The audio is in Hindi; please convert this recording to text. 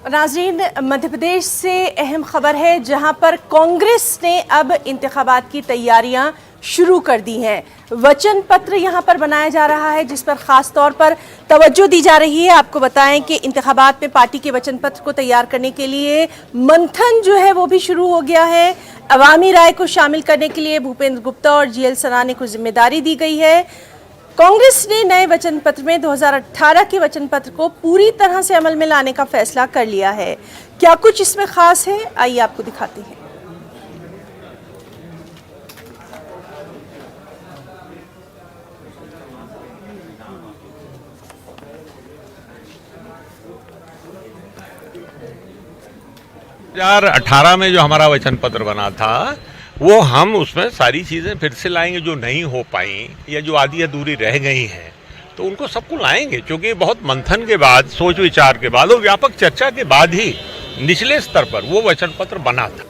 नाज़रीन, मध्य प्रदेश से अहम खबर है जहां पर कांग्रेस ने अब इंतखाबात की तैयारियां शुरू कर दी हैं। वचन पत्र यहां पर बनाया जा रहा है जिस पर खास तौर पर तवज्जो दी जा रही है। आपको बताएं कि इंतखाबात में पार्टी के वचन पत्र को तैयार करने के लिए मंथन जो है वो भी शुरू हो गया है। अवामी राय को शामिल करने के लिए भूपेंद्र गुप्ता और जीएल सराने को जिम्मेदारी दी गई है। कांग्रेस ने नए वचन पत्र में 2018 के वचन पत्र को पूरी तरह से अमल में लाने का फैसला कर लिया है। क्या कुछ इसमें खास है, आइए आपको दिखाते हैं। यार 2018 में जो हमारा वचन पत्र बना था वो हम उसमें सारी चीज़ें फिर से लाएंगे जो नहीं हो पाई या जो आधी अधूरी रह गई हैं, तो उनको सबको लाएंगे, क्योंकि बहुत मंथन के बाद, सोच विचार के बाद और व्यापक चर्चा के बाद ही निचले स्तर पर वो वचन पत्र बना था।